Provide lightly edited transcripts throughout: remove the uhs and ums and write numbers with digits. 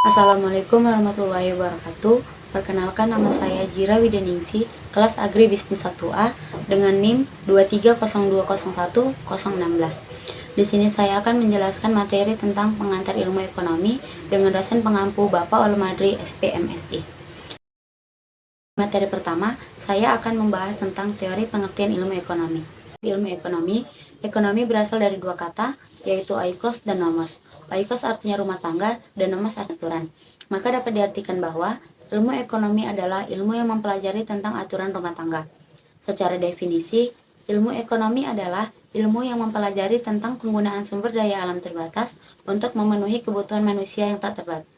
Assalamualaikum warahmatullahi wabarakatuh. Perkenalkan, nama saya Jira Wideningsi, kelas Agribisnis 1A dengan NIM 230201016. Di sini saya akan menjelaskan materi tentang pengantar ilmu ekonomi dengan dosen pengampu Bapak Olmadri SPMSI. Materi pertama, saya akan membahas tentang teori pengertian ilmu ekonomi. Ilmu ekonomi berasal dari dua kata, yaitu oikos dan nomos. Oikos artinya rumah tangga dan nomos artinya aturan. Maka dapat diartikan bahwa ilmu ekonomi adalah ilmu yang mempelajari tentang aturan rumah tangga. Secara definisi, ilmu ekonomi adalah ilmu yang mempelajari tentang penggunaan sumber daya alam terbatas untuk memenuhi kebutuhan manusia yang tak terbatas.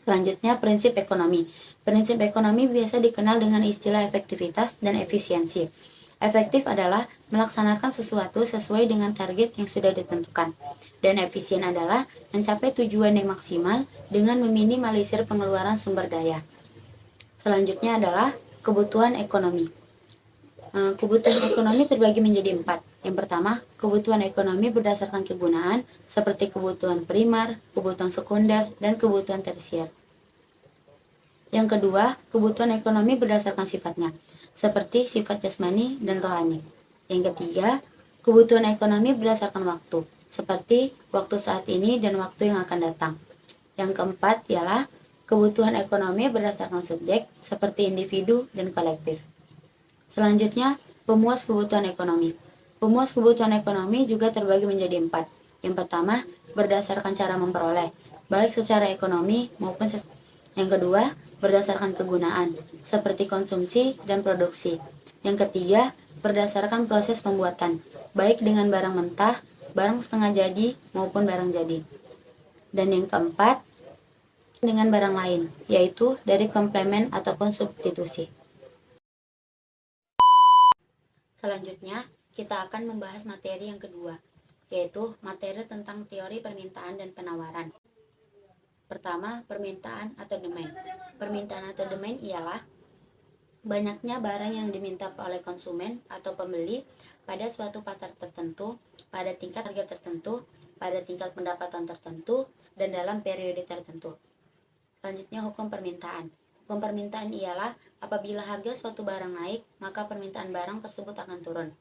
Selanjutnya, prinsip ekonomi. Prinsip ekonomi biasa dikenal dengan istilah efektivitas dan efisiensi. Efektif adalah melaksanakan sesuatu sesuai dengan target yang sudah ditentukan. Dan efisien adalah mencapai tujuan yang maksimal dengan meminimalisir pengeluaran sumber daya. Selanjutnya adalah kebutuhan ekonomi. Kebutuhan ekonomi terbagi menjadi 4. Yang pertama, kebutuhan ekonomi berdasarkan kegunaan, seperti kebutuhan primer, kebutuhan sekunder, dan kebutuhan tersier. Yang kedua, kebutuhan ekonomi berdasarkan sifatnya, seperti sifat jasmani dan rohani. Yang ketiga, kebutuhan ekonomi berdasarkan waktu, seperti waktu saat ini dan waktu yang akan datang. Yang keempat ialah kebutuhan ekonomi berdasarkan subjek, seperti individu dan kolektif. Selanjutnya, pemuas kebutuhan ekonomi. Pemuas kebutuhan ekonomi juga terbagi menjadi 4. Yang pertama, berdasarkan cara memperoleh, baik secara ekonomi maupun yang kedua, berdasarkan kegunaan, seperti konsumsi dan produksi. Yang ketiga, berdasarkan proses pembuatan, baik dengan barang mentah, barang setengah jadi, maupun barang jadi. Dan yang keempat, dengan barang lain, yaitu dari komplemen ataupun substitusi. Selanjutnya, kita akan membahas materi yang kedua, yaitu materi tentang teori permintaan dan penawaran. Pertama, permintaan atau demand. Permintaan atau demand ialah banyaknya barang yang diminta oleh konsumen atau pembeli pada suatu pasar tertentu, pada tingkat harga tertentu, pada tingkat pendapatan tertentu, dan dalam periode tertentu. Selanjutnya, hukum permintaan. Hukum permintaan ialah apabila harga suatu barang naik, maka permintaan barang tersebut akan turun.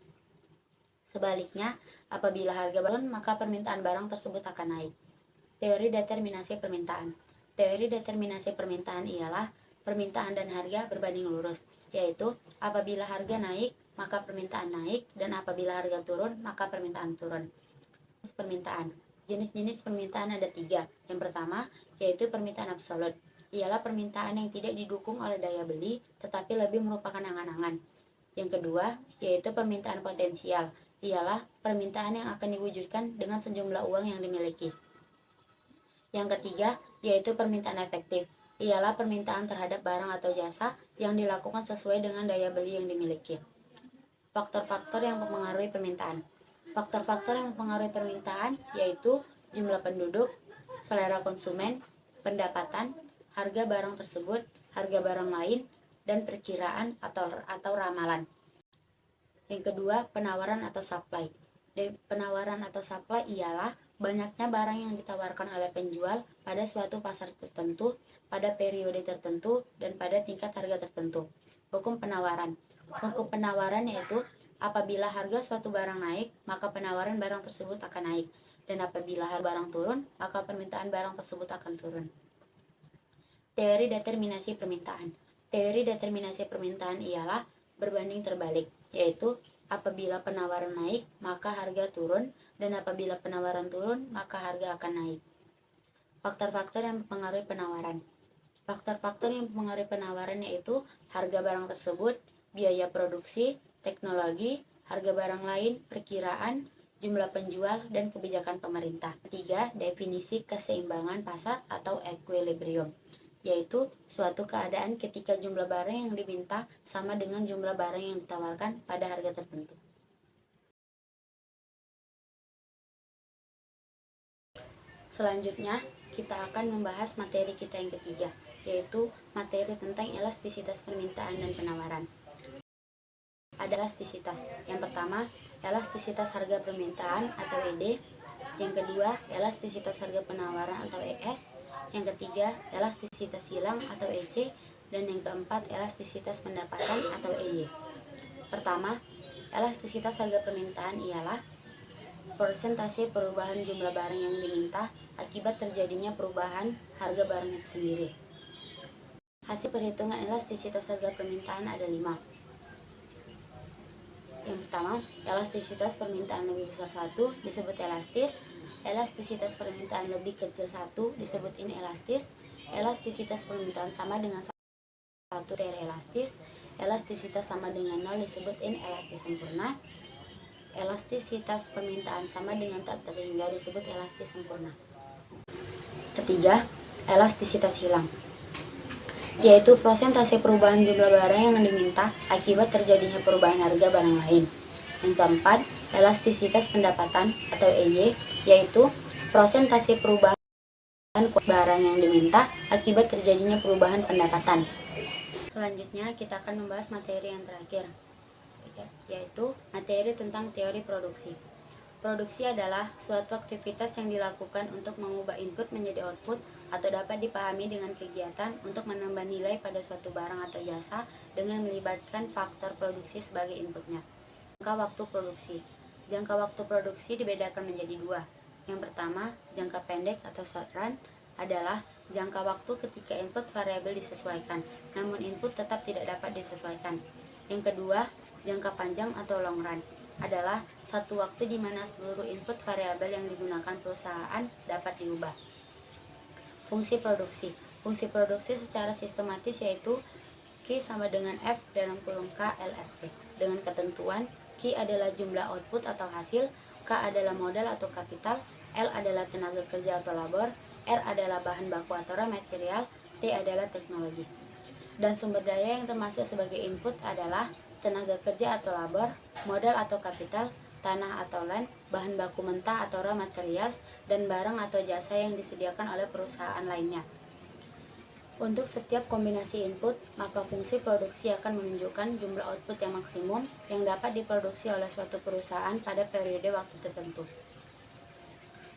Sebaliknya, apabila harga turun, maka permintaan barang tersebut akan naik. Teori determinasi permintaan. Teori determinasi permintaan ialah permintaan dan harga berbanding lurus, yaitu apabila harga naik, maka permintaan naik, dan apabila harga turun, maka permintaan turun. Permintaan. Jenis-jenis permintaan ada 3. Yang pertama, yaitu permintaan absolut. Ialah permintaan yang tidak didukung oleh daya beli, tetapi lebih merupakan angan-angan. Yang kedua, yaitu permintaan potensial. Ialah permintaan yang akan diwujudkan dengan sejumlah uang yang dimiliki. Yang ketiga, yaitu permintaan efektif. Ialah permintaan terhadap barang atau jasa yang dilakukan sesuai dengan daya beli yang dimiliki. Faktor-faktor yang mempengaruhi permintaan. Faktor-faktor yang mempengaruhi permintaan yaitu jumlah penduduk, selera konsumen, pendapatan, harga barang tersebut, harga barang lain, dan perkiraan atau ramalan. Yang kedua, penawaran atau supply. Penawaran atau supply ialah banyaknya barang yang ditawarkan oleh penjual pada suatu pasar tertentu, pada periode tertentu, dan pada tingkat harga tertentu. Hukum penawaran. Hukum penawaran yaitu apabila harga suatu barang naik, maka penawaran barang tersebut akan naik. Dan apabila harga barang turun, maka permintaan barang tersebut akan turun. Teori determinasi permintaan. Teori determinasi permintaan ialah berbanding terbalik, yaitu apabila penawaran naik, maka harga turun, dan apabila penawaran turun, maka harga akan naik. Faktor-faktor yang mempengaruhi penawaran. Faktor-faktor yang mempengaruhi penawaran yaitu harga barang tersebut, biaya produksi, teknologi, harga barang lain, perkiraan, jumlah penjual, dan kebijakan pemerintah. 3. Definisi keseimbangan pasar atau equilibrium, yaitu suatu keadaan ketika jumlah barang yang diminta sama dengan jumlah barang yang ditawarkan pada harga tertentu. Selanjutnya, kita akan membahas materi kita yang ketiga, yaitu materi tentang elastisitas permintaan dan penawaran. Ada elastisitas. Yang pertama, elastisitas harga permintaan atau ED. Yang kedua, elastisitas harga penawaran atau ES. Yang ketiga, elastisitas silang atau EC, dan yang keempat, elastisitas pendapatan atau EY. Pertama, elastisitas harga permintaan ialah persentase perubahan jumlah barang yang diminta akibat terjadinya perubahan harga barang itu sendiri. Hasil perhitungan elastisitas harga permintaan ada 5. Yang pertama, elastisitas permintaan lebih besar 1 disebut elastis, elastisitas permintaan lebih kecil 1 disebut inelastis, elastisitas permintaan sama dengan 1 teori elastis, elastisitas sama dengan 0 disebut inelastis sempurna, elastisitas permintaan sama dengan tak terhingga disebut elastis sempurna. Ketiga, elastisitas hilang, yaitu persentase perubahan jumlah barang yang diminta akibat terjadinya perubahan harga barang lain. Yang keempat, elastisitas pendapatan atau EY, yaitu persentase perubahan barang yang diminta akibat terjadinya perubahan pendapatan. Selanjutnya kita akan membahas materi yang terakhir, yaitu materi tentang teori produksi. Produksi adalah suatu aktivitas yang dilakukan untuk mengubah input menjadi output atau dapat dipahami dengan kegiatan untuk menambah nilai pada suatu barang atau jasa dengan melibatkan faktor produksi sebagai inputnya. Jangka waktu produksi. Jangka waktu produksi dibedakan menjadi 2. Yang pertama, jangka pendek atau short run adalah jangka waktu ketika input variabel disesuaikan, namun input tetap tidak dapat disesuaikan. Yang kedua, jangka panjang atau long run adalah satu waktu di mana seluruh input variabel yang digunakan perusahaan dapat diubah. Fungsi produksi. Fungsi produksi secara sistematis yaitu Q sama dengan F dalam kurung K LRT dengan ketentuan Q adalah jumlah output atau hasil, K adalah modal atau kapital, L adalah tenaga kerja atau labor, R adalah bahan baku atau raw material, T adalah teknologi. Dan sumber daya yang termasuk sebagai input adalah tenaga kerja atau labor, modal atau kapital, tanah atau land, bahan baku mentah atau raw materials, dan barang atau jasa yang disediakan oleh perusahaan lainnya. Untuk setiap kombinasi input, maka fungsi produksi akan menunjukkan jumlah output yang maksimum yang dapat diproduksi oleh suatu perusahaan pada periode waktu tertentu.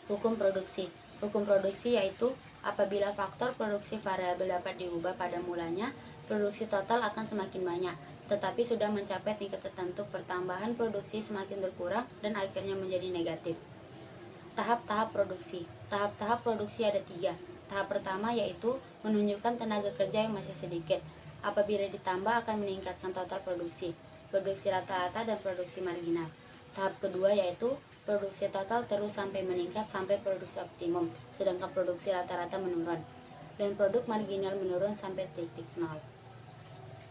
Hukum produksi. Hukum produksi yaitu apabila faktor produksi variabel dapat diubah pada mulanya, produksi total akan semakin banyak, tetapi sudah mencapai tingkat tertentu, pertambahan produksi semakin berkurang dan akhirnya menjadi negatif. Tahap-tahap produksi. Tahap-tahap produksi ada 3. Tahap pertama yaitu menunjukkan tenaga kerja yang masih sedikit. Apabila ditambah akan meningkatkan total produksi rata-rata dan produksi marginal. Tahap kedua yaitu produksi total terus sampai meningkat sampai produksi optimum, sedangkan produksi rata-rata menurun, dan produk marginal menurun sampai titik nol.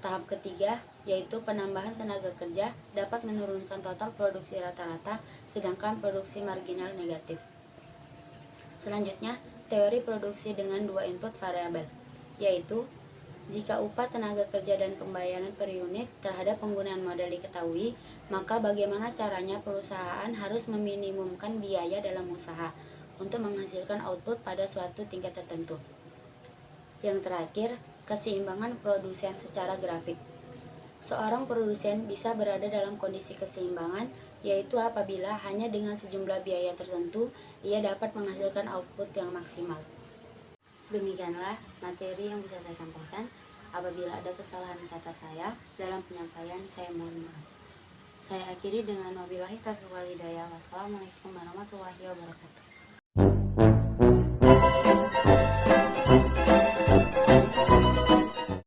Tahap ketiga yaitu penambahan tenaga kerja dapat menurunkan total produksi rata-rata, sedangkan produksi marginal negatif. Selanjutnya, teori produksi dengan 2 input variabel, yaitu jika upah tenaga kerja dan pembayaran per unit terhadap penggunaan modal diketahui, maka bagaimana caranya perusahaan harus meminimumkan biaya dalam usaha untuk menghasilkan output pada suatu tingkat tertentu. Yang terakhir, keseimbangan produsen secara grafik. Seorang produsen bisa berada dalam kondisi keseimbangan, yaitu apabila hanya dengan sejumlah biaya tertentu, ia dapat menghasilkan output yang maksimal. Demikianlah materi yang bisa saya sampaikan. Apabila ada kesalahan kata saya dalam penyampaian, saya mohon maaf. Saya akhiri dengan wabillahi taufiq wal hidayah. Wassalamualaikum warahmatullahi wabarakatuh.